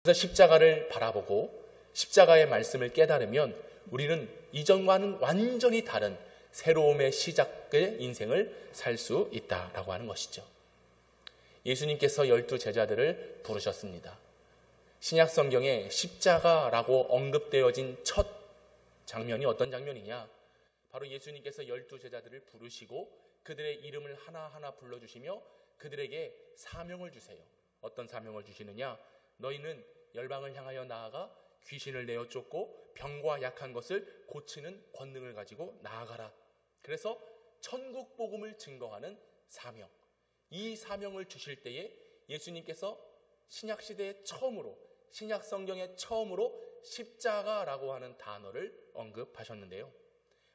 그래서 십자가를 바라보고 십자가의 말씀을 깨달으면 우리는 이전과는 완전히 다른 새로움의 시작의 인생을 살 수 있다라고 하는 것이죠. 예수님께서 12 제자들을 부르셨습니다. 신약 성경에 십자가라고 언급되어진 첫 장면이 어떤 장면이냐? 바로 예수님께서 12 제자들을 부르시고 그들의 이름을 하나하나 불러주시며 그들에게 사명을 주세요. 어떤 사명을 주시느냐? 너희는 열방을 향하여 나아가 귀신을 내어 쫓고 병과 약한 것을 고치는 권능을 가지고 나아가라. 그래서 천국 복음을 증거하는 사명, 이 사명을 주실 때에 예수님께서 신약시대에 처음으로, 신약 성경에 처음으로 십자가라고 하는 단어를 언급하셨는데요.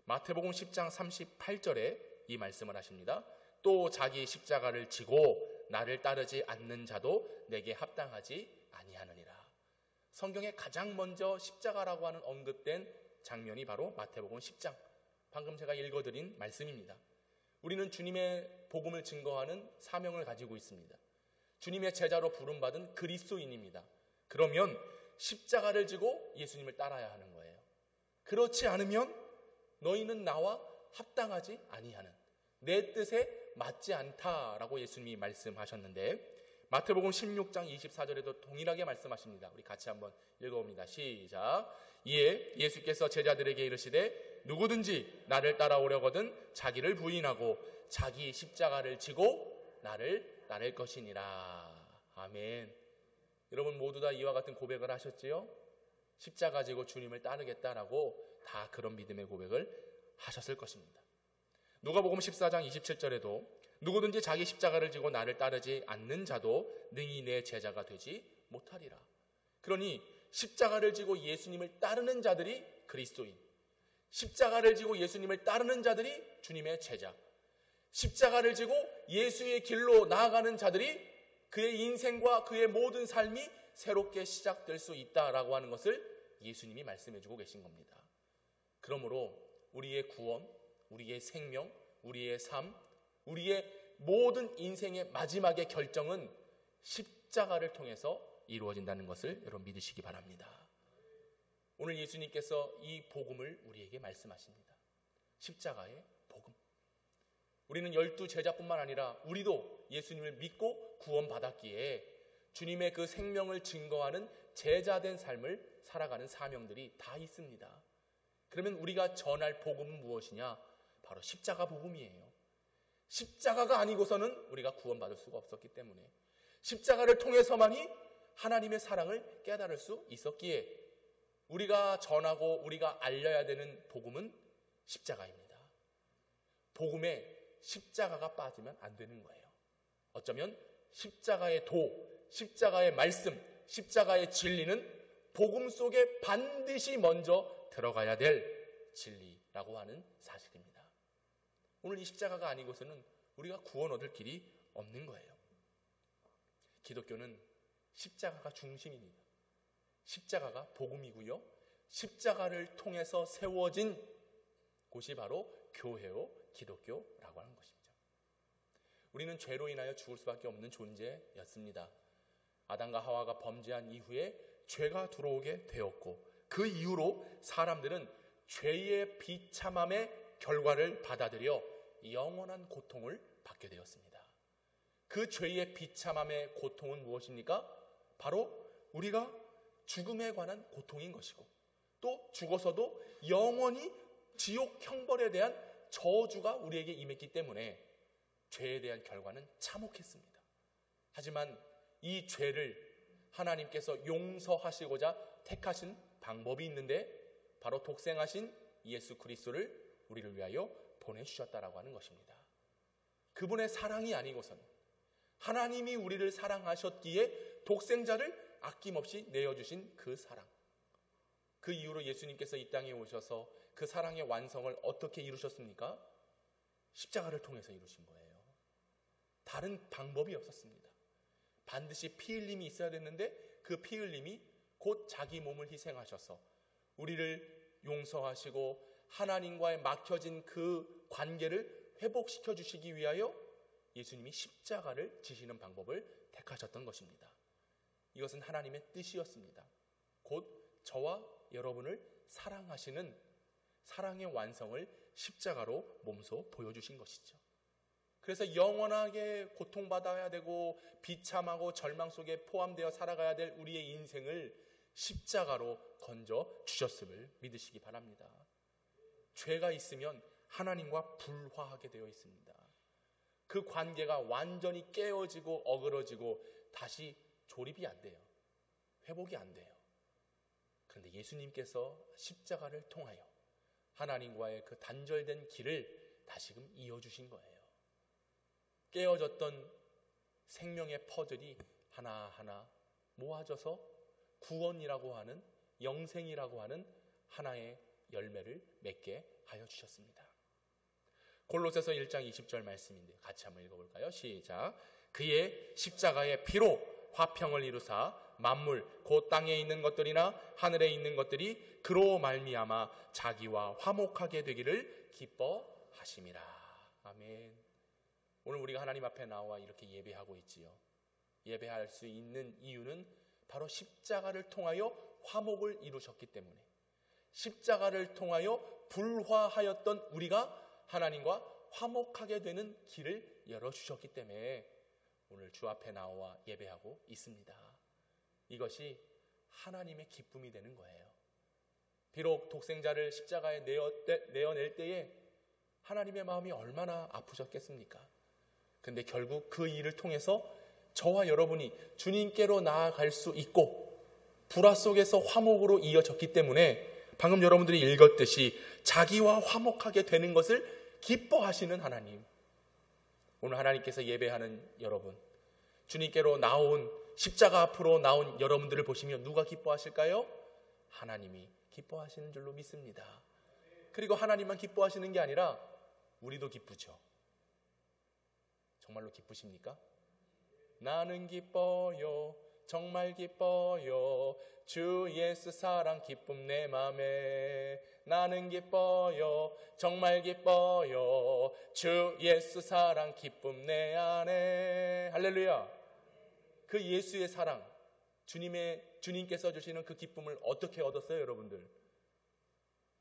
마태복음 10장 38절에 이 말씀을 하십니다. 또 자기 십자가를 지고 나를 따르지 않는 자도 내게 합당하지 아니하느니라. 성경에 가장 먼저 십자가라고 하는 언급된 장면이 바로 마태복음 10장, 방금 제가 읽어드린 말씀입니다. 우리는 주님의 복음을 증거하는 사명을 가지고 있습니다. 주님의 제자로 부름받은 그리스도인입니다. 그러면 십자가를 지고 예수님을 따라야 하는 거예요. 그렇지 않으면 너희는 나와 합당하지 아니하는, 내 뜻에 맞지 않다라고 예수님이 말씀하셨는데, 마태복음 16장 24절에도 동일하게 말씀하십니다. 우리 같이 한번 읽어봅니다. 시작. 이에 예수께서 제자들에게 이르시되 누구든지 나를 따라오려거든 자기를 부인하고 자기 십자가를 지고 나를 따를 것이니라. 아멘. 여러분 모두 다 이와 같은 고백을 하셨지요? 십자가 지고 주님을 따르겠다라고 다 그런 믿음의 고백을 하셨을 것입니다. 누가복음 14장 27절에도 누구든지 자기 십자가를 지고 나를 따르지 않는 자도 능히 내 제자가 되지 못하리라. 그러니 십자가를 지고 예수님을 따르는 자들이 그리스도인, 십자가를 지고 예수님을 따르는 자들이 주님의 제자, 십자가를 지고 예수의 길로 나아가는 자들이 그의 인생과 그의 모든 삶이 새롭게 시작될 수 있다라고 하는 것을 예수님이 말씀해 주고 계신 겁니다. 그러므로 우리의 구원, 우리의 생명, 우리의 삶, 우리의 모든 인생의 마지막의 결정은 십자가를 통해서 이루어진다는 것을 여러분 믿으시기 바랍니다. 오늘 예수님께서 이 복음을 우리에게 말씀하십니다. 십자가의 복음. 우리는 12 제자뿐만 아니라 우리도 예수님을 믿고 구원받았기에 주님의 그 생명을 증거하는 제자된 삶을 살아가는 사명들이 다 있습니다. 그러면 우리가 전할 복음은 무엇이냐? 바로 십자가 복음이에요. 십자가가 아니고서는 우리가 구원받을 수가 없었기 때문에, 십자가를 통해서만이 하나님의 사랑을 깨달을 수 있었기에 우리가 전하고 우리가 알려야 되는 복음은 십자가입니다. 복음에 십자가가 빠지면 안 되는 거예요. 어쩌면 십자가의 도, 십자가의 말씀, 십자가의 진리는 복음 속에 반드시 먼저 들어가야 될 진리라고 하는 사실입니다. 오늘 이 십자가가 아니고서는 우리가 구원 얻을 길이 없는 거예요. 기독교는 십자가가 중심입니다. 십자가가 복음이고요. 십자가를 통해서 세워진 곳이 바로 교회요 기독교라고 하는 것입니다. 우리는 죄로 인하여 죽을 수밖에 없는 존재였습니다. 아담과 하와가 범죄한 이후에 죄가 들어오게 되었고, 그 이후로 사람들은 죄의 비참함의 결과를 받아들여 영원한 고통을 받게 되었습니다. 그 죄의 비참함의 고통은 무엇입니까? 바로 우리가 죽음에 관한 고통인 것이고, 또 죽어서도 영원히 지옥 형벌에 대한 저주가 우리에게 임했기 때문에 죄에 대한 결과는 참혹했습니다. 하지만 이 죄를 하나님께서 용서하시고자 택하신 방법이 있는데, 바로 독생하신 예수 그리스도를 우리를 위하여 보내주셨다라고 하는 것입니다. 그분의 사랑이 아니고서는, 하나님이 우리를 사랑하셨기에 독생자를 아낌없이 내어주신 그 사랑, 그 이후로 예수님께서 이 땅에 오셔서 그 사랑의 완성을 어떻게 이루셨습니까? 십자가를 통해서 이루신 거예요. 다른 방법이 없었습니다. 반드시 피 흘림이 있어야 됐는데 그 피 흘림이 곧 자기 몸을 희생하셔서 우리를 용서하시고 하나님과의 막혀진 그 관계를 회복시켜 주시기 위하여 예수님이 십자가를 지시는 방법을 택하셨던 것입니다. 이것은 하나님의 뜻이었습니다. 곧 저와 여러분을 사랑하시는 사랑의 완성을 십자가로 몸소 보여주신 것이죠. 그래서 영원하게 고통받아야 되고 비참하고 절망 속에 포함되어 살아가야 될 우리의 인생을 십자가로 건져 주셨음을 믿으시기 바랍니다. 죄가 있으면 하나님과 불화하게 되어 있습니다. 그 관계가 완전히 깨어지고 어그러지고 다시 조립이 안 돼요. 회복이 안 돼요. 그런데 예수님께서 십자가를 통하여 하나님과의 그 단절된 길을 다시금 이어주신 거예요. 깨어졌던 생명의 퍼즐이 하나하나 모아져서 구원이라고 하는, 영생이라고 하는 하나의 열매를 맺게 하여 주셨습니다. 골로새서 1장 20절 말씀인데 같이 한번 읽어볼까요? 시작. 그의 십자가의 피로 화평을 이루사 만물 곧 땅에 있는 것들이나 하늘에 있는 것들이 그로 말미암아 자기와 화목하게 되기를 기뻐하심이라. 아멘. 오늘 우리가 하나님 앞에 나와 이렇게 예배하고 있지요. 예배할 수 있는 이유는 바로 십자가를 통하여 화목을 이루셨기 때문에, 십자가를 통하여 불화하였던 우리가 하나님과 화목하게 되는 길을 열어주셨기 때문에 오늘 주 앞에 나와 예배하고 있습니다. 이것이 하나님의 기쁨이 되는 거예요. 비록 독생자를 십자가에 내어낼 때에 하나님의 마음이 얼마나 아프셨겠습니까? 근데 결국 그 일을 통해서 저와 여러분이 주님께로 나아갈 수 있고 불화 속에서 화목으로 이어졌기 때문에 방금 여러분들이 읽었듯이 자기와 화목하게 되는 것을 기뻐하시는 하나님. 오늘 하나님께서 예배하는 여러분, 주님께로 나온 십자가 앞으로 나온 여러분들을 보시면 누가 기뻐하실까요? 하나님이 기뻐하시는 줄로 믿습니다. 그리고 하나님만 기뻐하시는 게 아니라 우리도 기쁘죠. 정말로 기쁘십니까? 나는 기뻐요, 정말 기뻐요, 주 예수 사랑 기쁨 내 맘에. 나는 기뻐요, 정말 기뻐요, 주 예수 사랑 기쁨 내 안에. 할렐루야. 그 예수의 사랑, 주님께서 주시는 그 기쁨을 어떻게 얻었어요, 여러분들?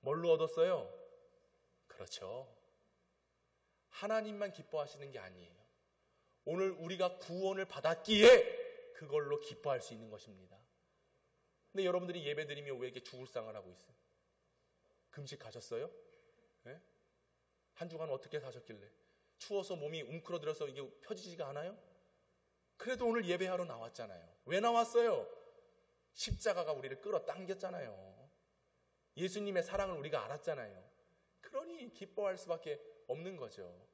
뭘로 얻었어요? 그렇죠. 하나님만 기뻐하시는 게 아니에요. 오늘 우리가 구원을 받았기에 그걸로 기뻐할 수 있는 것입니다. 근데 여러분들이 예배드리면 왜 이렇게 죽을상을 하고 있어요? 금식 가셨어요? 네? 한 주간 어떻게 사셨길래? 추워서 몸이 웅크러들어서 이게 펴지지가 않아요? 그래도 오늘 예배하러 나왔잖아요. 왜 나왔어요? 십자가가 우리를 끌어당겼잖아요. 예수님의 사랑을 우리가 알았잖아요. 그러니 기뻐할 수밖에 없는 거죠.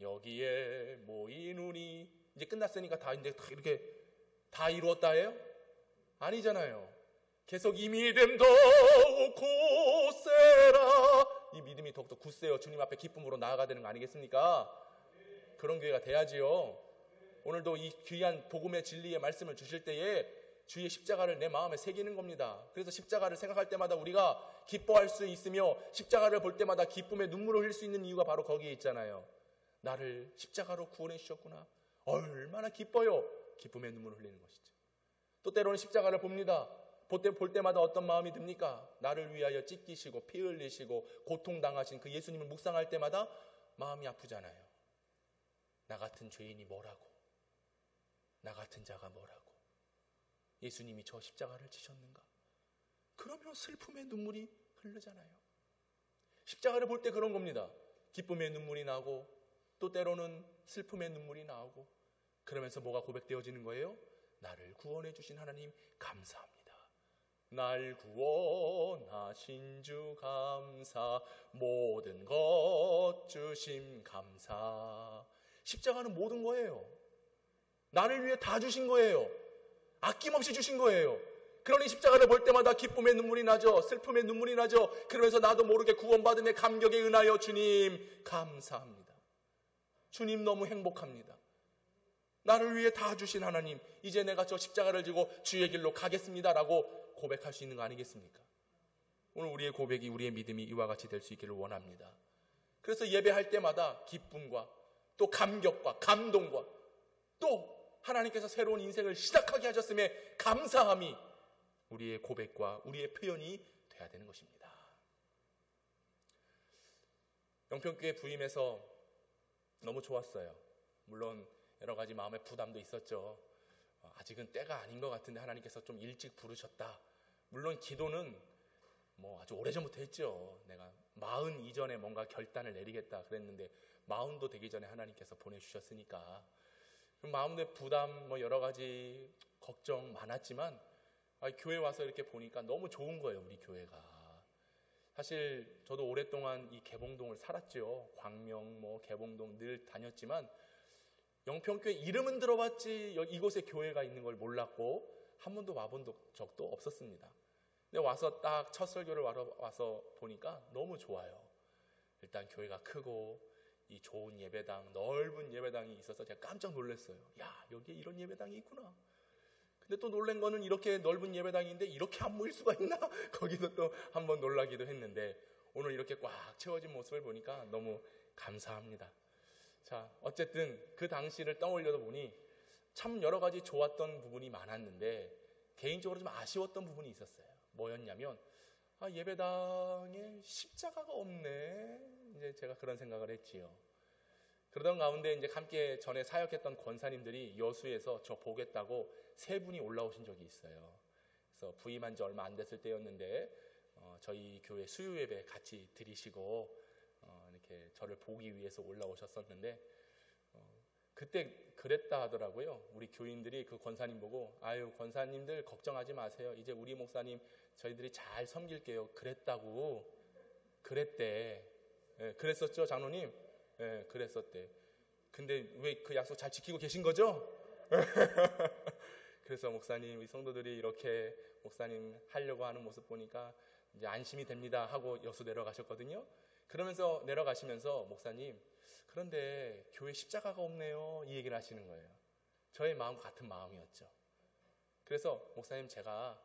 여기에 모이누니, 이제 끝났으니까 다 이제 이렇게 다 이루었다예요? 아니잖아요. 계속 이 믿음 더욱 굳세라. 이 믿음이 더욱더 굳세요. 주님 앞에 기쁨으로 나아가야 되는 거 아니겠습니까? 그런 교회가 돼야지요. 오늘도 이 귀한 복음의 진리의 말씀을 주실 때에 주의 십자가를 내 마음에 새기는 겁니다. 그래서 십자가를 생각할 때마다 우리가 기뻐할 수 있으며 십자가를 볼 때마다 기쁨의 눈물을 흘릴 수 있는 이유가 바로 거기에 있잖아요. 나를 십자가로 구원해 주셨구나. 얼마나 기뻐요. 기쁨의 눈물을 흘리는 것이죠. 또 때로는 십자가를 봅니다. 볼 때마다 어떤 마음이 듭니까? 나를 위하여 찢기시고 피 흘리시고 고통당하신 그 예수님을 묵상할 때마다 마음이 아프잖아요. 나 같은 죄인이 뭐라고, 나 같은 자가 뭐라고, 예수님이 저 십자가를 지셨는가? 그러면 슬픔의 눈물이 흐르잖아요. 십자가를 볼 때 그런 겁니다. 기쁨의 눈물이 나고 또 때로는 슬픔의 눈물이 나오고, 그러면서 뭐가 고백되어지는 거예요? 나를 구원해 주신 하나님 감사합니다. 날 구원하신 주 감사, 모든 것 주심 감사. 십자가는 모든 거예요. 나를 위해 다 주신 거예요. 아낌없이 주신 거예요. 그러니 십자가를 볼 때마다 기쁨의 눈물이 나죠. 슬픔의 눈물이 나죠. 그러면서 나도 모르게 구원받음의 감격에 은하여 주님 감사합니다. 주님 너무 행복합니다. 나를 위해 다 주신 하나님, 이제 내가 저 십자가를 지고 주의 길로 가겠습니다라고 고백할 수 있는 거 아니겠습니까? 오늘 우리의 고백이, 우리의 믿음이 이와 같이 될 수 있기를 원합니다. 그래서 예배할 때마다 기쁨과 또 감격과 감동과 또 하나님께서 새로운 인생을 시작하게 하셨음에 감사함이 우리의 고백과 우리의 표현이 돼야 되는 것입니다. 영평교회 부임해서 너무 좋았어요. 물론 여러 가지 마음의 부담도 있었죠. 아직은 때가 아닌 것 같은데 하나님께서 좀 일찍 부르셨다. 물론 기도는 아주 오래전부터 했죠. 내가 40 이전에 뭔가 결단을 내리겠다 그랬는데 40도 되기 전에 하나님께서 보내주셨으니까 마음의 부담 여러 가지 걱정 많았지만 교회 와서 이렇게 보니까 너무 좋은 거예요. 우리 교회가 사실 저도 오랫동안 이 개봉동을 살았죠. 광명 개봉동 늘 다녔지만 영평교회 이름은 들어봤지 이곳에 교회가 있는 걸 몰랐고 한 번도 와본 적도 없었습니다. 근데 와서 딱 첫 설교를 와서 보니까 너무 좋아요. 일단 교회가 크고 이 좋은 예배당, 넓은 예배당이 있어서 제가 깜짝 놀랐어요. 야, 여기에 이런 예배당이 있구나. 근데 또 놀란 거는 이렇게 넓은 예배당인데 이렇게 안 모일 수가 있나? 거기서 또 한번 놀라기도 했는데 오늘 이렇게 꽉 채워진 모습을 보니까 너무 감사합니다. 자, 어쨌든 그 당시를 떠올려다 보니 참 여러 가지 좋았던 부분이 많았는데 개인적으로 좀 아쉬웠던 부분이 있었어요. 뭐였냐면 예배당에 십자가가 없네. 이제 제가 그런 생각을 했지요. 그러던 가운데 이제 함께 전에 사역했던 권사님들이 여수에서 저 보겠다고 3분이 올라오신 적이 있어요. 그래서 부임한 지 얼마 안 됐을 때였는데 저희 교회 수요 예배 같이 드리시고 이렇게 저를 보기 위해서 올라오셨었는데 그때 그랬다 하더라고요. 우리 교인들이 그 권사님 보고 아유 권사님들 걱정하지 마세요. 이제 우리 목사님 저희들이 잘 섬길게요. 그랬다고. 그랬대. 그랬었죠 장로님? 그랬었대. 근데 왜 그 약속 잘 지키고 계신 거죠? 그래서 목사님 우리 성도들이 이렇게 목사님 하려고 하는 모습 보니까 이제 안심이 됩니다 하고 여수 내려가셨거든요. 그러면서 내려가시면서 목사님 그런데 교회 십자가가 없네요 이 얘기를 하시는 거예요. 저의 마음과 같은 마음이었죠. 그래서 목사님 제가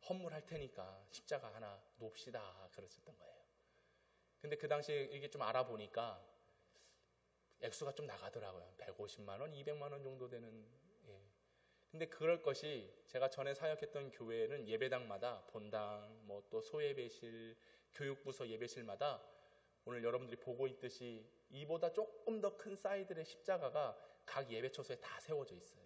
헌물할 테니까 십자가 하나 놓읍시다 그러셨던 거예요. 근데 그 당시에 이게 좀 알아보니까 액수가 좀 나가더라고요. 150만 원, 200만 원 정도 되는. 근데 그럴 것이 제가 전에 사역했던 교회는 예배당마다 본당, 또 소예배실, 교육부서 예배실마다 오늘 여러분들이 보고 있듯이 이보다 조금 더 큰 사이즈의 십자가가 각 예배처소에 다 세워져 있어요.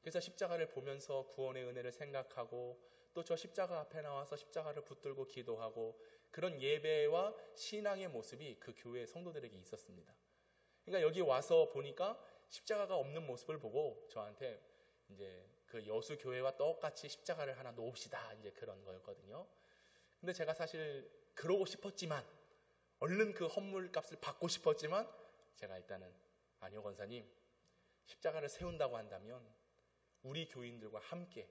그래서 십자가를 보면서 구원의 은혜를 생각하고 또 저 십자가 앞에 나와서 십자가를 붙들고 기도하고 그런 예배와 신앙의 모습이 그 교회 성도들에게 있었습니다. 그러니까 여기 와서 보니까 십자가가 없는 모습을 보고 저한테 이제 그 여수 교회와 똑같이 십자가를 하나 놓읍시다 이제 그런 거였거든요. 근데 제가 사실 그러고 싶었지만 얼른 그 헌물 값을 받고 싶었지만 제가 일단은 아니요 권사님 십자가를 세운다고 한다면 우리 교인들과 함께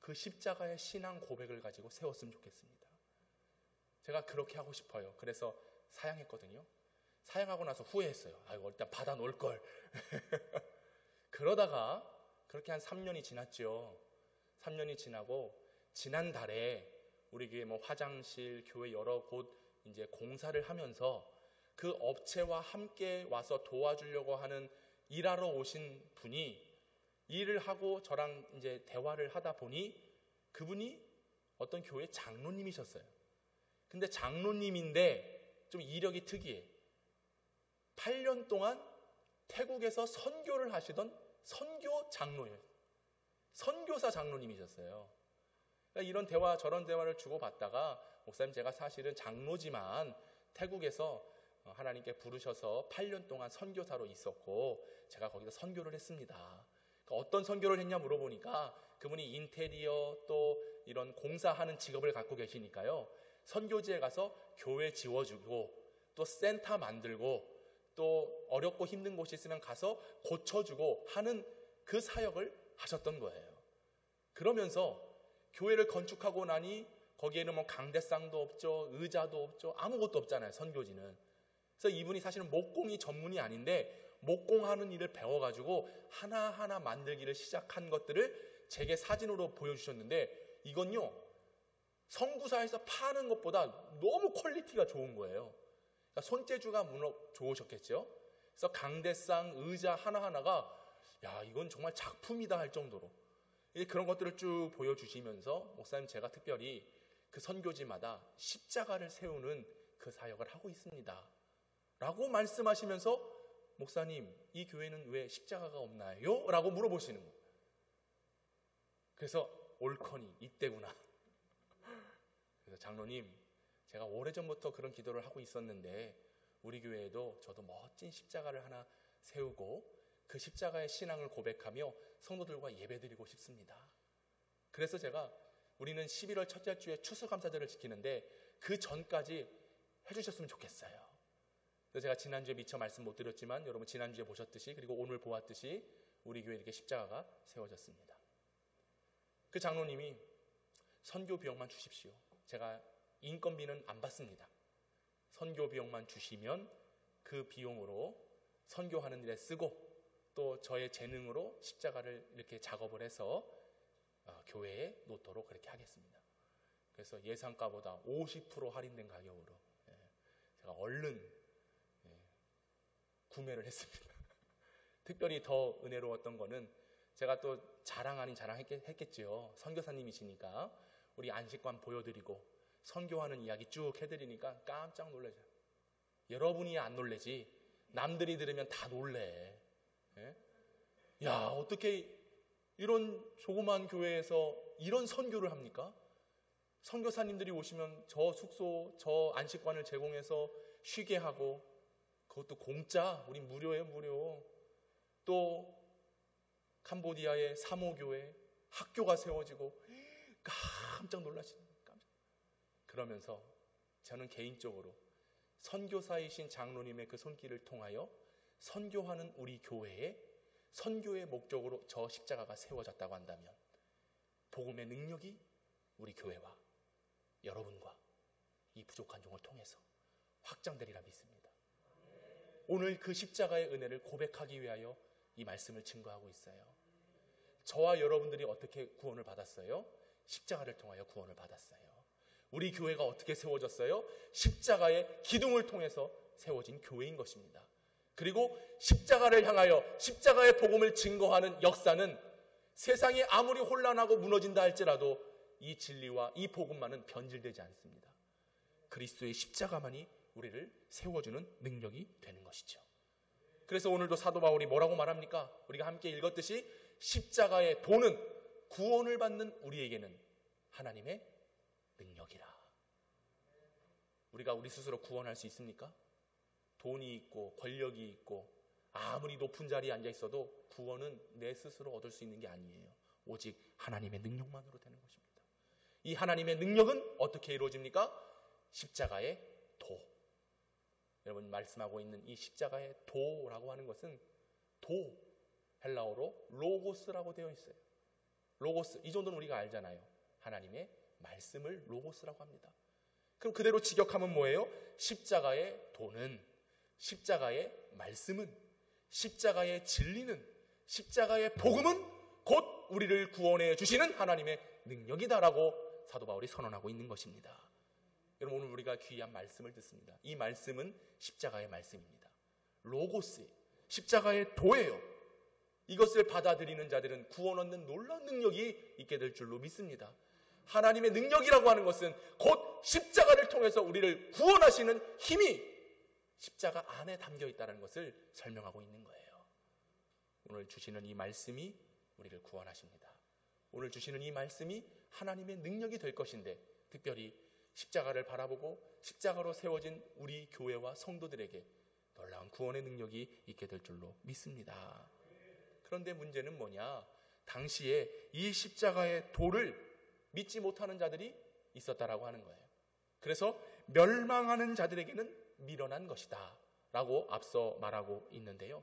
그 십자가의 신앙 고백을 가지고 세웠으면 좋겠습니다. 제가 그렇게 하고 싶어요. 그래서 사양했거든요. 사양하고 나서 후회했어요. 아이고 일단 받아 놓을 걸. 그러다가 그렇게 한 3년이 지났죠. 3년이 지나고 지난달에 우리 교회 화장실, 교회 여러 곳 이제 공사를 하면서 그 업체와 함께 와서 도와주려고 하는 일하러 오신 분이 일을 하고 저랑 이제 대화를 하다 보니 그분이 어떤 교회 장로님이셨어요. 근데 장로님인데 좀 이력이 특이해. 8년 동안 태국에서 선교를 하시던 선교 장로예요. 선교사 장로님이셨어요. 그러니까 이런 대화 저런 대화를 주고받다가 목사님 제가 사실은 장로지만 태국에서 하나님께 부르셔서 8년 동안 선교사로 있었고 제가 거기서 선교를 했습니다. 그러니까 어떤 선교를 했냐 물어보니까 그분이 인테리어 또 이런 공사하는 직업을 갖고 계시니까요. 선교지에 가서 교회 지워주고 또 센터 만들고 또 어렵고 힘든 곳이 있으면 가서 고쳐주고 하는 그 사역을 하셨던 거예요. 그러면서 교회를 건축하고 나니 거기에는 강대상도 없죠. 의자도 없죠. 아무것도 없잖아요. 선교지는. 그래서 이분이 사실은 목공이 전문이 아닌데 목공하는 일을 배워가지고 하나하나 만들기를 시작한 것들을 제게 사진으로 보여주셨는데 이건요. 성구사에서 파는 것보다 너무 퀄리티가 좋은 거예요. 그러니까 손재주가 무척 좋으셨겠죠. 그래서 강대상, 의자 하나하나가 야, 이건 정말 작품이다 할 정도로 그런 것들을 쭉 보여주시면서 목사님 제가 특별히 그 선교지마다 십자가를 세우는 그 사역을 하고 있습니다 라고 말씀하시면서 목사님 이 교회는 왜 십자가가 없나요? 라고 물어보시는 거예요. 그래서 옳거니 이때구나. 그래서 장로님 제가 오래전부터 그런 기도를 하고 있었는데 우리 교회에도 저도 멋진 십자가를 하나 세우고 그 십자가의 신앙을 고백하며 성도들과 예배드리고 싶습니다. 그래서 제가 우리는 11월 첫째 주에 추수감사절을 지키는데 그 전까지 해주셨으면 좋겠어요. 그래서 제가 지난주에 미처 말씀 못 드렸지만 여러분 지난주에 보셨듯이 그리고 오늘 보았듯이 우리 교회에 이렇게 십자가가 세워졌습니다. 그 장로님이 선교 비용만 주십시오. 제가 인건비는 안 받습니다. 선교 비용만 주시면 그 비용으로 선교하는 일에 쓰고 또 저의 재능으로 십자가를 이렇게 작업을 해서 교회에 놓도록 그렇게 하겠습니다. 그래서 예상가보다 50% 할인된 가격으로 제가 얼른 구매를 했습니다. 특별히 더 은혜로웠던 거는 제가 또 자랑 아닌 자랑 했겠지요. 선교사님이시니까 우리 안식관 보여드리고 선교하는 이야기 쭉 해드리니까 깜짝 놀라죠. 여러분이 안 놀래지 남들이 들으면 다 놀래. 야, 어떻게 이런 조그만 교회에서 이런 선교를 합니까? 선교사님들이 오시면 저 숙소, 저 안식관을 제공해서 쉬게 하고 그것도 공짜, 우린 무료예요, 무료. 또 캄보디아의 사모교회 학교가 세워지고 깜짝 놀라시는 깜짝. 그러면서 저는 개인적으로 선교사이신 장로님의 그 손길을 통하여 선교하는 우리 교회에 선교의 목적으로 저 십자가가 세워졌다고 한다면 복음의 능력이 우리 교회와 여러분과 이 부족한 종을 통해서 확장되리라 믿습니다. 오늘 그 십자가의 은혜를 고백하기 위하여 이 말씀을 증거하고 있어요. 저와 여러분들이 어떻게 구원을 받았어요? 십자가를 통하여 구원을 받았어요. 우리 교회가 어떻게 세워졌어요? 십자가의 기둥을 통해서 세워진 교회인 것입니다. 그리고 십자가를 향하여 십자가의 복음을 증거하는 역사는 세상이 아무리 혼란하고 무너진다 할지라도 이 진리와 이 복음만은 변질되지 않습니다. 그리스도의 십자가만이 우리를 세워주는 능력이 되는 것이죠. 그래서 오늘도 사도 바울이 뭐라고 말합니까? 우리가 함께 읽었듯이 십자가의 도는 구원을 받는 우리에게는 하나님의 능력이라. 우리가 우리 스스로 구원할 수 있습니까? 돈이 있고 권력이 있고 아무리 높은 자리에 앉아 있어도 구원은 내 스스로 얻을 수 있는 게 아니에요. 오직 하나님의 능력만으로 되는 것입니다. 이 하나님의 능력은 어떻게 이루어집니까? 십자가의 도. 여러분 말씀하고 있는 이 십자가의 도라고 하는 것은 도, 헬라어로 로고스라고 되어 있어요. 로고스, 이 정도는 우리가 알잖아요. 하나님의 말씀을 로고스라고 합니다. 그럼 그대로 직역하면 뭐예요? 십자가의 도는, 십자가의 말씀은, 십자가의 진리는, 십자가의 복음은 곧 우리를 구원해 주시는 하나님의 능력이다라고 사도 바울이 선언하고 있는 것입니다. 여러분 오늘 우리가 귀한 말씀을 듣습니다. 이 말씀은 십자가의 말씀입니다. 로고스, 십자가의 도예요. 이것을 받아들이는 자들은 구원 얻는 놀라운 능력이 있게 될 줄로 믿습니다. 하나님의 능력이라고 하는 것은 곧 십자가를 통해서 우리를 구원하시는 힘이 십자가 안에 담겨 있다는 것을 설명하고 있는 거예요. 오늘 주시는 이 말씀이 우리를 구원하십니다. 오늘 주시는 이 말씀이 하나님의 능력이 될 것인데 특별히 십자가를 바라보고 십자가로 세워진 우리 교회와 성도들에게 놀라운 구원의 능력이 있게 될 줄로 믿습니다. 그런데 문제는 뭐냐? 당시에 이 십자가의 도를 믿지 못하는 자들이 있었다라고 하는 거예요. 그래서 멸망하는 자들에게는 미련한 것이다 라고 앞서 말하고 있는데요.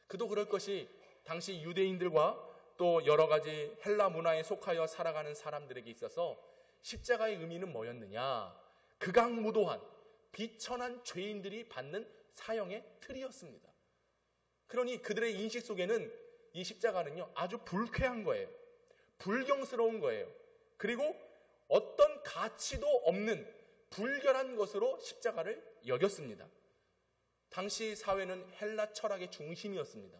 그도 그럴 것이 당시 유대인들과 또 여러 가지 헬라 문화에 속하여 살아가는 사람들에게 있어서 십자가의 의미는 뭐였느냐? 극악무도한 비천한 죄인들이 받는 사형의 틀이었습니다. 그러니 그들의 인식 속에는 이 십자가는요 아주 불쾌한 거예요. 불경스러운 거예요. 그리고 어떤 가치도 없는 불결한 것으로 십자가를 여겼습니다. 당시 사회는 헬라 철학의 중심이었습니다.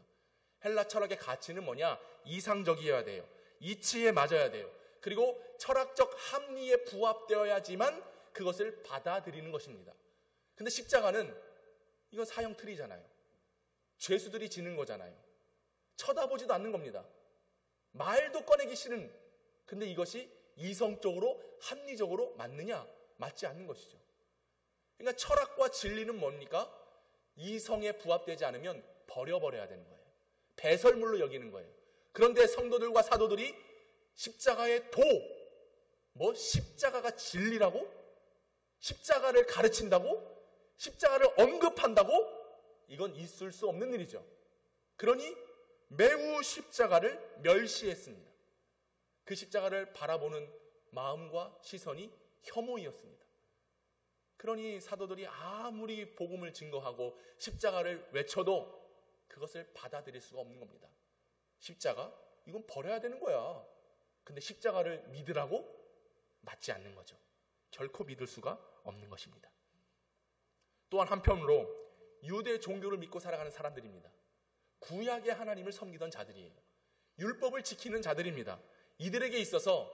헬라 철학의 가치는 뭐냐? 이상적이어야 돼요. 이치에 맞아야 돼요. 그리고 철학적 합리에 부합되어야지만 그것을 받아들이는 것입니다. 근데 십자가는 이건 사형 틀이잖아요. 죄수들이 지는 거잖아요. 쳐다보지도 않는 겁니다. 말도 꺼내기 싫은, 근데 이것이 이성적으로 합리적으로 맞느냐? 맞지 않는 것이죠. 그러니까 철학과 진리는 뭡니까? 이성에 부합되지 않으면 버려버려야 되는 거예요. 배설물로 여기는 거예요. 그런데 성도들과 사도들이 십자가의 십자가가 진리라고? 십자가를 가르친다고? 십자가를 언급한다고? 이건 있을 수 없는 일이죠. 그러니 매우 십자가를 멸시했습니다. 그 십자가를 바라보는 마음과 시선이 혐오이었습니다. 그러니 사도들이 아무리 복음을 증거하고 십자가를 외쳐도 그것을 받아들일 수가 없는 겁니다. 십자가? 이건 버려야 되는 거야. 근데 십자가를 믿으라고? 맞지 않는 거죠. 결코 믿을 수가 없는 것입니다. 또한 한편으로 유대 종교를 믿고 살아가는 사람들입니다. 구약의 하나님을 섬기던 자들이에요. 율법을 지키는 자들입니다. 이들에게 있어서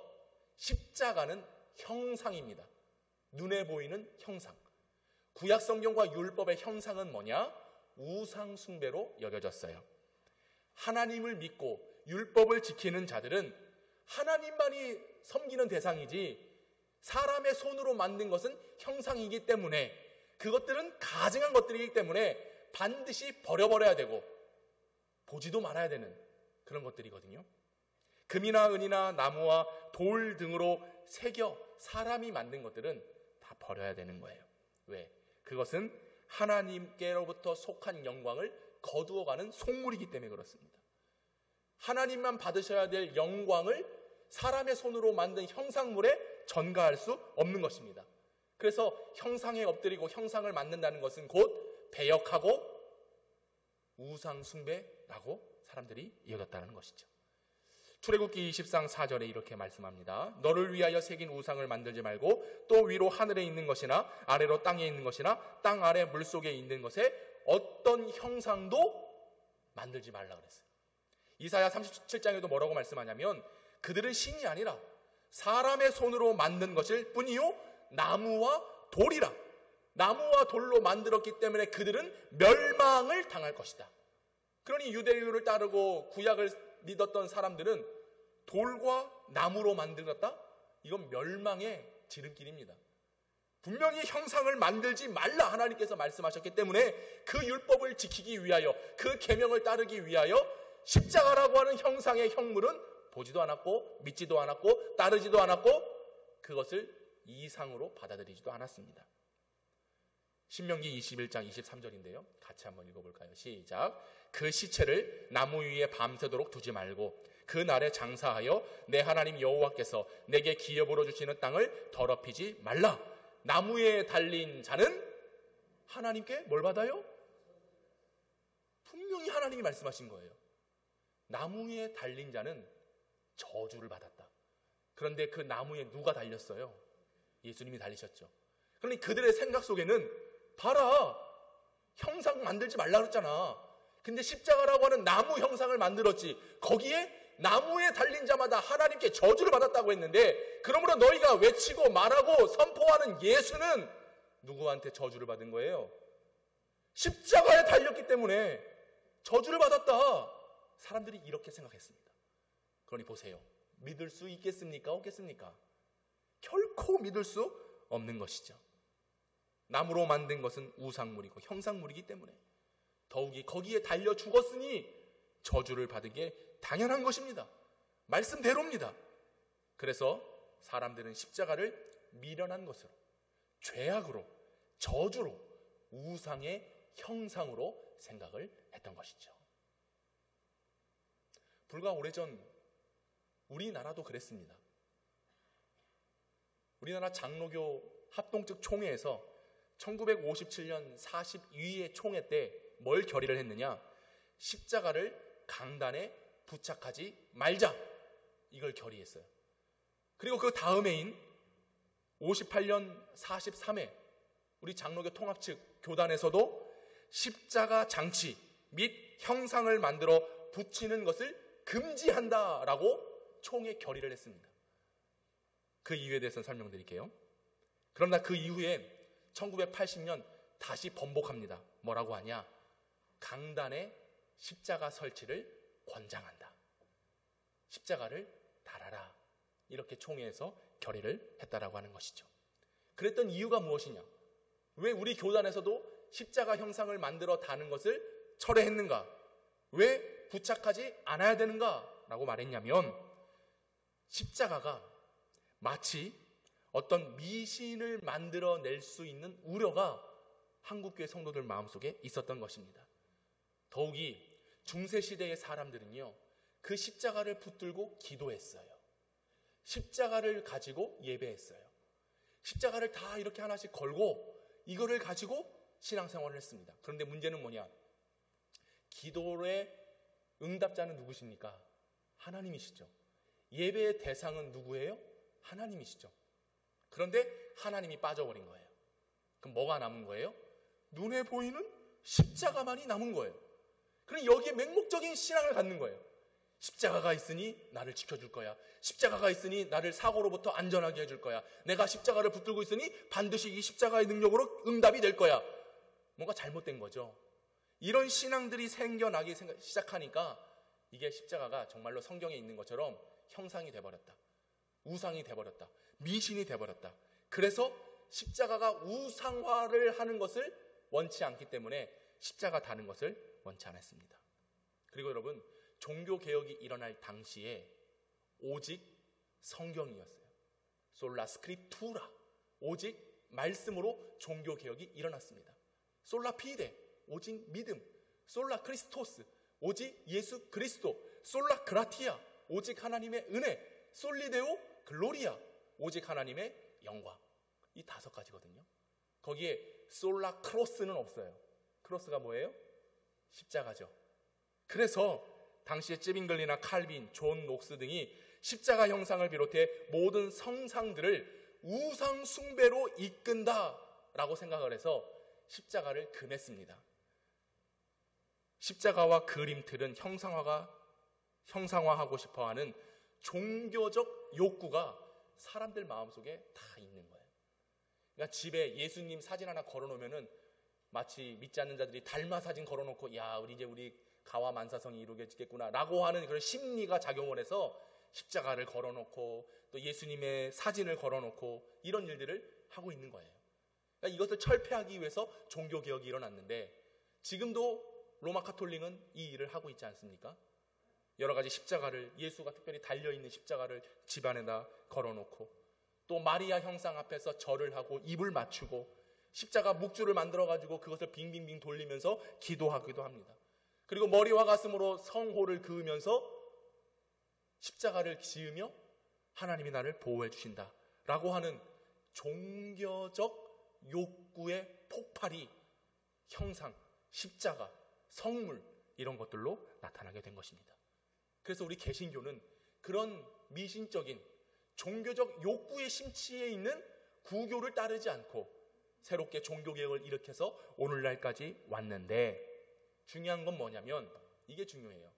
십자가는 형상입니다. 눈에 보이는 형상. 구약 성경과 율법의 형상은 뭐냐? 우상 숭배로 여겨졌어요. 하나님을 믿고 율법을 지키는 자들은 하나님만이 섬기는 대상이지 사람의 손으로 만든 것은 형상이기 때문에 그것들은 가증한 것들이기 때문에 반드시 버려버려야 되고 보지도 말아야 되는 그런 것들이거든요. 금이나 은이나 나무와 돌 등으로 새겨 사람이 만든 것들은 다 버려야 되는 거예요. 왜? 그것은 하나님께로부터 속한 영광을 거두어가는 속물이기 때문에 그렇습니다. 하나님만 받으셔야 될 영광을 사람의 손으로 만든 형상물에 전가할 수 없는 것입니다. 그래서 형상에 엎드리고 형상을 만든다는 것은 곧 배역하고 우상 숭배라고 사람들이 여겼다는 것이죠. 출애굽기 20장 4절에 이렇게 말씀합니다. 너를 위하여 새긴 우상을 만들지 말고 또 위로 하늘에 있는 것이나 아래로 땅에 있는 것이나 땅 아래 물속에 있는 것에 어떤 형상도 만들지 말라 그랬어요. 이사야 37장에도 뭐라고 말씀하냐면 그들은 신이 아니라 사람의 손으로 만든 것일 뿐이요 나무와 돌이라. 나무와 돌로 만들었기 때문에 그들은 멸망을 당할 것이다. 그러니 유대교를 따르고 구약을 믿었던 사람들은 돌과 나무로 만들었다? 이건 멸망의 지름길입니다. 분명히 형상을 만들지 말라 하나님께서 말씀하셨기 때문에 그 율법을 지키기 위하여 그 계명을 따르기 위하여 십자가라고 하는 형상의 형물은 보지도 않았고 믿지도 않았고 따르지도 않았고 그것을 이상으로 받아들이지도 않았습니다. 신명기 21장 23절인데요. 같이 한번 읽어볼까요? 시작. 그 시체를 나무 위에 밤새도록 두지 말고 그 날에 장사하여 내 하나님 여호와께서 내게 기업으로 주시는 땅을 더럽히지 말라. 나무에 달린 자는 하나님께 뭘 받아요? 분명히 하나님이 말씀하신 거예요. 나무에 달린 자는 저주를 받았다. 그런데 그 나무에 누가 달렸어요? 예수님이 달리셨죠. 그러니 그들의 생각 속에는 봐라, 형상 만들지 말라 그랬잖아. 근데 십자가라고 하는 나무 형상을 만들었지. 거기에 나무에 달린 자마다 하나님께 저주를 받았다고 했는데 그러므로 너희가 외치고 말하고 선포하는 예수는 누구한테 저주를 받은 거예요? 십자가에 달렸기 때문에 저주를 받았다. 사람들이 이렇게 생각했습니다. 그러니 보세요. 믿을 수 있겠습니까? 없겠습니까? 결코 믿을 수 없는 것이죠. 나무로 만든 것은 우상물이고 형상물이기 때문에 더욱이 거기에 달려 죽었으니 저주를 받은 게 당연한 것입니다. 말씀대로입니다. 그래서 사람들은 십자가를 미련한 것으로, 죄악으로, 저주로, 우상의 형상으로 생각을 했던 것이죠. 불과 오래전 우리나라도 그랬습니다. 우리나라 장로교 합동측 총회에서 1957년 42회 총회 때 뭘 결의를 했느냐? 십자가를 강단에 부착하지 말자. 이걸 결의했어요. 그리고 그 다음 해인 58년 43회 우리 장로교 통합 측 교단에서도 십자가 장치 및 형상을 만들어 붙이는 것을 금지한다라고 총회 결의를 했습니다. 그 이유에 대해서는 설명드릴게요. 그러나 그 이후에 1980년 다시 번복합니다. 뭐라고 하냐? 강단에 십자가 설치를 권장한다. 십자가를 달아라. 이렇게 총회에서 결의를 했다라고 하는 것이죠. 그랬던 이유가 무엇이냐? 왜 우리 교단에서도 십자가 형상을 만들어 다는 것을 철회했는가? 왜 부착하지 않아야 되는가? 라고 말했냐면 십자가가 마치 어떤 미신을 만들어낼 수 있는 우려가 한국교회 성도들 마음속에 있었던 것입니다. 더욱이 중세시대의 사람들은요, 그 십자가를 붙들고 기도했어요. 십자가를 가지고 예배했어요. 십자가를 다 이렇게 하나씩 걸고 이거를 가지고 신앙생활을 했습니다. 그런데 문제는 뭐냐? 기도의 응답자는 누구십니까? 하나님이시죠. 예배의 대상은 누구예요? 하나님이시죠. 그런데 하나님이 빠져버린 거예요. 그럼 뭐가 남은 거예요? 눈에 보이는 십자가만이 남은 거예요. 그럼 여기에 맹목적인 신앙을 갖는 거예요. 십자가가 있으니 나를 지켜줄 거야. 십자가가 있으니 나를 사고로부터 안전하게 해줄 거야. 내가 십자가를 붙들고 있으니 반드시 이 십자가의 능력으로 응답이 될 거야. 뭔가 잘못된 거죠. 이런 신앙들이 생겨나기 시작하니까 이게 십자가가 정말로 성경에 있는 것처럼 형상이 돼버렸다. 우상이 돼버렸다. 미신이 돼버렸다. 그래서 십자가가 우상화를 하는 것을 원치 않기 때문에 십자가 다는 것을 원치 않았습니다. 그리고 여러분, 종교개혁이 일어날 당시에 오직 성경이었어요. 솔라 스크립투라, 오직 말씀으로 종교개혁이 일어났습니다. 솔라 피데, 오직 믿음. 솔라 크리스토스, 오직 예수 그리스도. 솔라 그라티아, 오직 하나님의 은혜. 솔리데오 글로리아, 오직 하나님의 영광. 이 5가지거든요. 거기에 솔라 크로스는 없어요. 크로스가 뭐예요? 십자가죠. 그래서 당시에 찌빙글리나 칼빈, 존 녹스 등이 십자가 형상을 비롯해 모든 성상들을 우상 숭배로 이끈다라고 생각을 해서 십자가를 금했습니다. 십자가와 그림틀은 형상화하고 싶어하는 종교적 욕구가 사람들 마음속에 다 있는 거예요. 그러니까 집에 예수님 사진 하나 걸어놓으면은 마치 믿지 않는 자들이 달마 사진 걸어놓고 야, 우리 가와 만사성이 이루어지겠구나 라고 하는 그런 심리가 작용을 해서 십자가를 걸어놓고 또 예수님의 사진을 걸어놓고 이런 일들을 하고 있는 거예요. 그러니까 이것을 철폐하기 위해서 종교개혁이 일어났는데 지금도 로마 카톨릭은 이 일을 하고 있지 않습니까? 여러 가지 십자가를, 예수가 특별히 달려있는 십자가를 집안에다 걸어놓고 또 마리아 형상 앞에서 절을 하고 입을 맞추고 십자가 묵주를 만들어가지고 그것을 빙빙빙 돌리면서 기도하기도 합니다. 그리고 머리와 가슴으로 성호를 그으면서 십자가를 지으며 하나님이 나를 보호해 주신다라고 하는 종교적 욕구의 폭발이 형상, 십자가, 성물 이런 것들로 나타나게 된 것입니다. 그래서 우리 개신교는 그런 미신적인 종교적 욕구의 심취해 있는 구교를 따르지 않고 새롭게 종교개혁을 일으켜서 오늘날까지 왔는데 중요한 건 뭐냐면 이게 중요해요.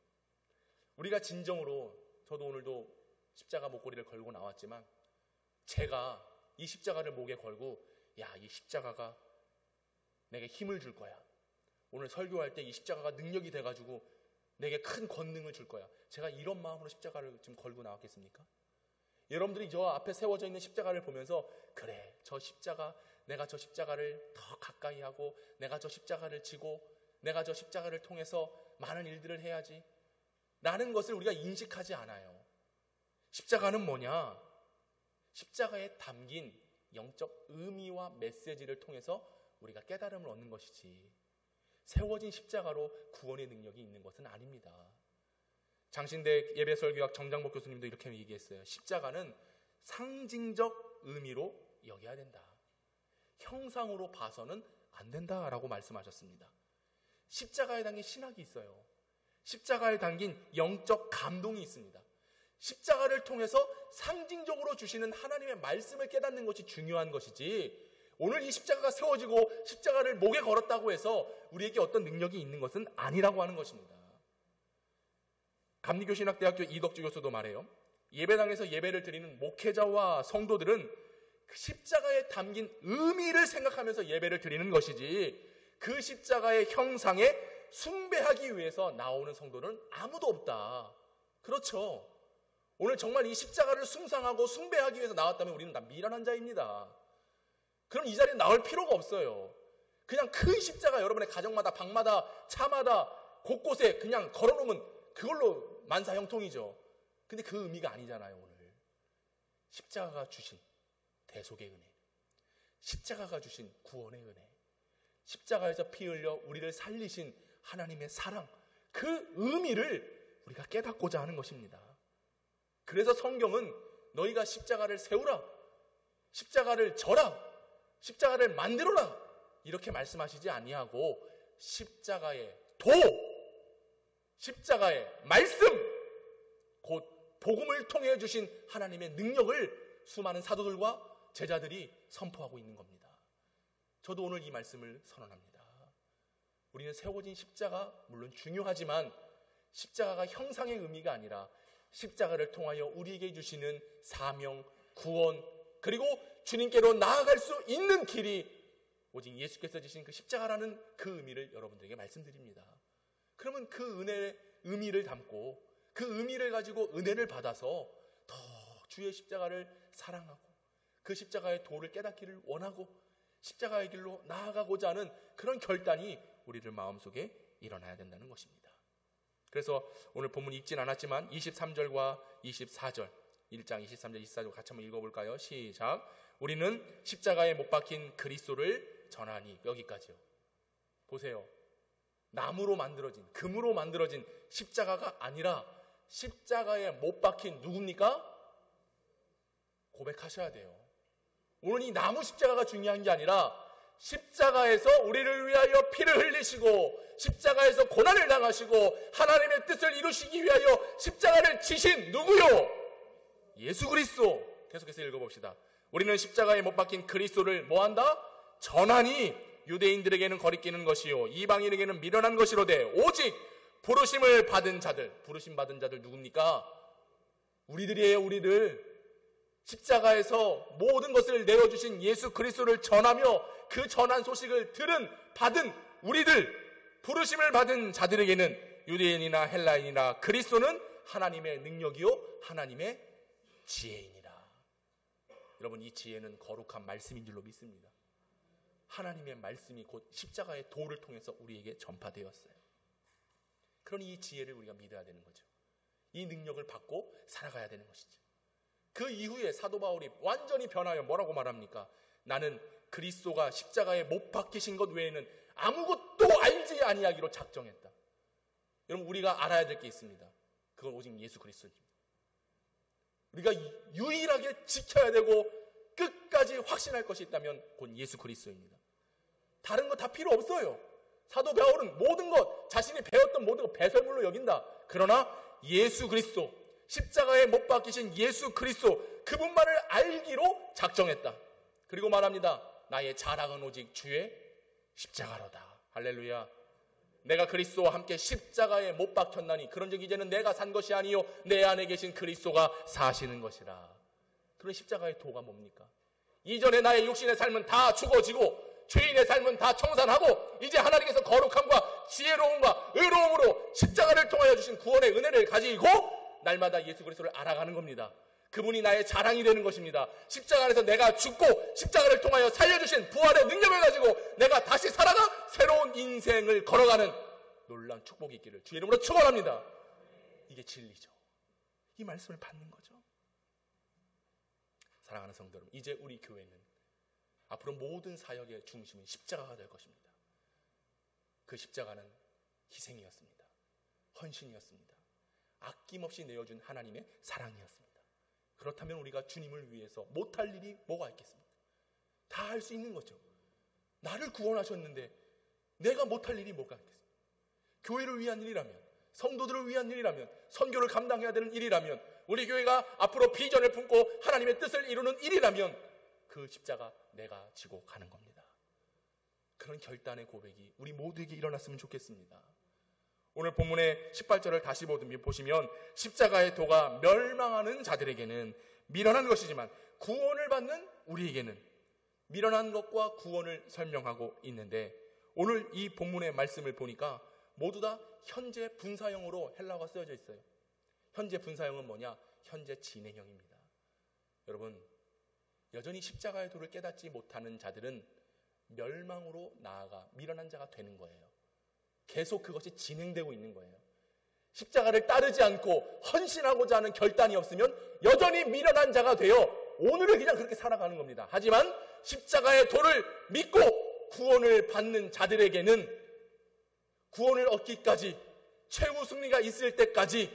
우리가 진정으로 저도 오늘도 십자가 목걸이를 걸고 나왔지만 제가 이 십자가를 목에 걸고 야, 이 십자가가 내게 힘을 줄 거야. 오늘 설교할 때 이 십자가가 능력이 돼가지고 내게 큰 권능을 줄 거야. 제가 이런 마음으로 십자가를 지금 걸고 나왔겠습니까? 여러분들이 저 앞에 세워져 있는 십자가를 보면서 그래, 저 십자가, 내가 저 십자가를 더 가까이 하고 내가 저 십자가를 지고 내가 저 십자가를 통해서 많은 일들을 해야지 라는 것을 우리가 인식하지 않아요. 십자가는 뭐냐? 십자가에 담긴 영적 의미와 메시지를 통해서 우리가 깨달음을 얻는 것이지 세워진 십자가로 구원의 능력이 있는 것은 아닙니다. 장신대 예배설교학 정장복 교수님도 이렇게 얘기했어요. 십자가는 상징적 의미로 여겨야 된다. 형상으로 봐서는 안 된다라고 말씀하셨습니다. 십자가에 담긴 신학이 있어요. 십자가에 담긴 영적 감동이 있습니다. 십자가를 통해서 상징적으로 주시는 하나님의 말씀을 깨닫는 것이 중요한 것이지 오늘 이 십자가가 세워지고 십자가를 목에 걸었다고 해서 우리에게 어떤 능력이 있는 것은 아니라고 하는 것입니다. 감리교신학대학교 이덕주 교수도 말해요. 예배당에서 예배를 드리는 목회자와 성도들은 그 십자가에 담긴 의미를 생각하면서 예배를 드리는 것이지 그 십자가의 형상에 숭배하기 위해서 나오는 성도는 아무도 없다. 그렇죠. 오늘 정말 이 십자가를 숭상하고 숭배하기 위해서 나왔다면 우리는 다 미련한 자입니다. 그럼 이 자리에 나올 필요가 없어요. 그냥 큰 십자가 여러분의 가정마다 방마다 차마다 곳곳에 그냥 걸어놓으면 그걸로 만사형통이죠. 근데 그 의미가 아니잖아요. 오늘 십자가가 주신 대속의 은혜, 십자가가 주신 구원의 은혜, 십자가에서 피 흘려 우리를 살리신 하나님의 사랑, 그 의미를 우리가 깨닫고자 하는 것입니다. 그래서 성경은 너희가 십자가를 세우라, 십자가를 져라, 십자가를 만들어라 이렇게 말씀하시지 아니하고 십자가의 도, 십자가의 말씀, 곧 복음을 통해 주신 하나님의 능력을 수많은 사도들과 제자들이 선포하고 있는 겁니다. 저도 오늘 이 말씀을 선언합니다. 우리는 세워진 십자가 물론 중요하지만 십자가가 형상의 의미가 아니라 십자가를 통하여 우리에게 주시는 사명, 구원, 그리고 주님께로 나아갈 수 있는 길이 오직 예수께서 지신 그 십자가라는 그 의미를 여러분들에게 말씀드립니다. 그러면 그 은혜의 의미를 담고 그 의미를 가지고 은혜를 받아서 더 주의 십자가를 사랑하고 그 십자가의 도를 깨닫기를 원하고 십자가의 길로 나아가고자 하는 그런 결단이 우리들 마음속에 일어나야 된다는 것입니다. 그래서 오늘 본문 읽진 않았지만 23절과 24절 1장 23절 24절 같이 한번 읽어볼까요? 시작. 우리는 십자가에 못 박힌 그리스도를 전하니. 여기까지요. 보세요. 나무로 만들어진, 금으로 만들어진 십자가가 아니라 십자가에 못 박힌 누굽니까? 고백하셔야 돼요. 오늘 이 나무 십자가가 중요한 게 아니라 십자가에서 우리를 위하여 피를 흘리시고 십자가에서 고난을 당하시고 하나님의 뜻을 이루시기 위하여 십자가를 지신 누구요? 예수 그리스도. 계속해서 읽어봅시다. 우리는 십자가에 못 박힌 그리스도를 뭐한다? 전하니 유대인들에게는 거리끼는 것이요 이방인에게는 미련한 것이로되 오직 부르심을 받은 자들. 부르심 받은 자들 누굽니까? 우리들이에요. 우리들. 십자가에서 모든 것을 내어주신 예수 그리스도를 전하며 그 전한 소식을 받은 우리들, 부르심을 받은 자들에게는 유대인이나 헬라인이나 그리스도는 하나님의 능력이요 하나님의 지혜이니라. 여러분, 이 지혜는 거룩한 말씀인 줄로 믿습니다. 하나님의 말씀이 곧 십자가의 도를 통해서 우리에게 전파되었어요. 그러니 이 지혜를 우리가 믿어야 되는 거죠. 이 능력을 받고 살아가야 되는 것이죠. 그 이후에 사도 바울이 완전히 변하여 뭐라고 말합니까? 나는 그리스도가 십자가에 못 박히신 것 외에는 아무것도 알지 아니하기로 작정했다. 여러분, 우리가 알아야 될 게 있습니다. 그건 오직 예수 그리스도입니다. 우리가 유일하게 지켜야 되고 끝까지 확신할 것이 있다면 곧 예수 그리스도입니다. 다른 거 다 필요 없어요. 사도 바울은 모든 것, 자신이 배웠던 모든 것 배설물로 여긴다. 그러나 예수 그리스도, 십자가에 못 박히신 예수 그리스도, 그분만을 알기로 작정했다. 그리고 말합니다. 나의 자랑은 오직 주의 십자가로다. 할렐루야. 내가 그리스도와 함께 십자가에 못 박혔나니 그런즉 이제는 내가 산 것이 아니요 내 안에 계신 그리스도가 사시는 것이라. 그런 십자가의 도가 뭡니까? 이전에 나의 육신의 삶은 다 죽어지고 죄인의 삶은 다 청산하고 이제 하나님께서 거룩함과 지혜로움과 의로움으로 십자가를 통하여 주신 구원의 은혜를 가지고 날마다 예수 그리스도를 알아가는 겁니다. 그분이 나의 자랑이 되는 것입니다. 십자가 안에서 내가 죽고 십자가를 통하여 살려주신 부활의 능력을 가지고 내가 다시 살아가 새로운 인생을 걸어가는 놀라운 축복이 있기를 주의 이름으로 축원합니다. 이게 진리죠. 이 말씀을 받는 거죠. 사랑하는 성도 여러분, 이제 우리 교회는 앞으로 모든 사역의 중심은 십자가가 될 것입니다. 그 십자가는 희생이었습니다. 헌신이었습니다. 아낌없이 내어준 하나님의 사랑이었습니다. 그렇다면 우리가 주님을 위해서 못할 일이 뭐가 있겠습니까? 다 할 수 있는 거죠. 나를 구원하셨는데 내가 못할 일이 뭐가 있겠습니까? 교회를 위한 일이라면, 성도들을 위한 일이라면, 선교를 감당해야 되는 일이라면, 우리 교회가 앞으로 비전을 품고 하나님의 뜻을 이루는 일이라면 그 십자가 내가 지고 가는 겁니다. 그런 결단의 고백이 우리 모두에게 일어났으면 좋겠습니다. 오늘 본문의 18절을 다시 보시면 십자가의 도가 멸망하는 자들에게는 미련한 것이지만 구원을 받는 우리에게는 미련한 것과 구원을 설명하고 있는데, 오늘 이 본문의 말씀을 보니까 모두 다 현재 분사형으로 헬라어가 쓰여져 있어요. 현재 분사형은 뭐냐? 현재 진행형입니다. 여러분, 여전히 십자가의 도를 깨닫지 못하는 자들은 멸망으로 나아가 미련한 자가 되는 거예요. 계속 그것이 진행되고 있는 거예요. 십자가를 따르지 않고 헌신하고자 하는 결단이 없으면 여전히 미련한 자가 되어 오늘을 그냥 그렇게 살아가는 겁니다. 하지만 십자가의 도를 믿고 구원을 받는 자들에게는 구원을 얻기까지, 최후 승리가 있을 때까지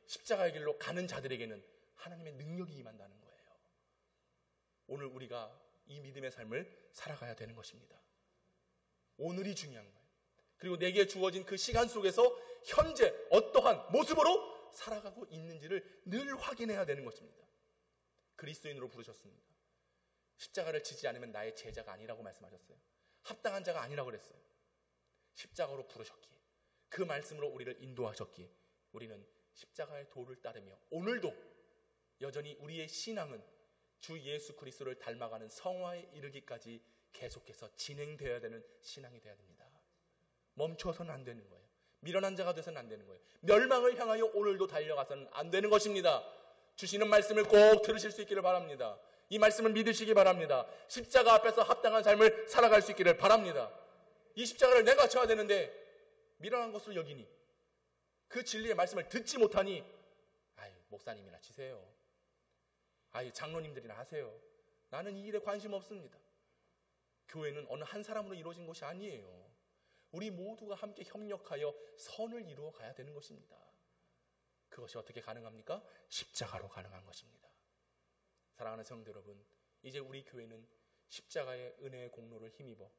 십자가의 길로 가는 자들에게는 하나님의 능력이 임한다는 거예요. 오늘 우리가 이 믿음의 삶을 살아가야 되는 것입니다. 오늘이 중요한 거예요. 그리고 내게 주어진 그 시간 속에서 현재 어떠한 모습으로 살아가고 있는지를 늘 확인해야 되는 것입니다. 그리스도인으로 부르셨습니다. 십자가를 지지 않으면 나의 제자가 아니라고 말씀하셨어요. 합당한 자가 아니라고 그랬어요. 십자가로 부르셨기에, 그 말씀으로 우리를 인도하셨기에 우리는 십자가의 도를 따르며 오늘도 여전히 우리의 신앙은 주 예수 그리스도를 닮아가는 성화에 이르기까지 계속해서 진행되어야 되는 신앙이 되어야 됩니다. 멈춰서는 안 되는 거예요. 미련한 자가 돼서는 안 되는 거예요. 멸망을 향하여 오늘도 달려가서는 안 되는 것입니다. 주시는 말씀을 꼭 들으실 수 있기를 바랍니다. 이 말씀을 믿으시기 바랍니다. 십자가 앞에서 합당한 삶을 살아갈 수 있기를 바랍니다. 이 십자가를 내가 져야 되는데 미련한 것을 여기니, 그 진리의 말씀을 듣지 못하니, 목사님이나 치세요. 장로님들이나 하세요. 나는 이 일에 관심 없습니다. 교회는 어느 한 사람으로 이루어진 것이 아니에요. 우리 모두가 함께 협력하여 선을 이루어 가야 되는 것입니다. 그것이 어떻게 가능합니까? 십자가로 가능한 것입니다. 사랑하는 성도 여러분, 이제 우리 교회는 십자가의 은혜의 공로를 힘입어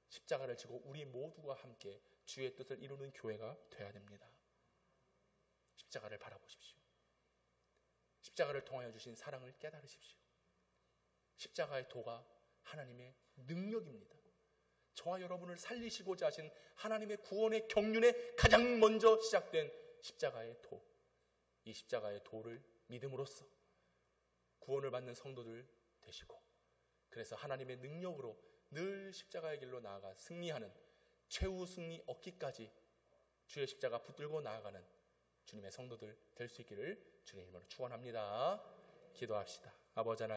십자가를 지고 우리 모두가 함께 주의 뜻을 이루는 교회가 되어야 됩니다. 십자가를 바라보십시오. 십자가를 통하여 주신 사랑을 깨달으십시오. 십자가의 도가 하나님의 능력입니다. 저와 여러분을 살리시고자 하신 하나님의 구원의 경륜에 가장 먼저 시작된 십자가의 도, 이 십자가의 도를 믿음으로써 구원을 받는 성도들 되시고, 그래서 하나님의 능력으로 늘 십자가의 길로 나아가 승리하는, 최후 승리 얻기까지 주의 십자가 붙들고 나아가는 주님의 성도들 될 수 있기를 주님의 이름으로 축원합니다. 기도합시다. 아버지 하나님,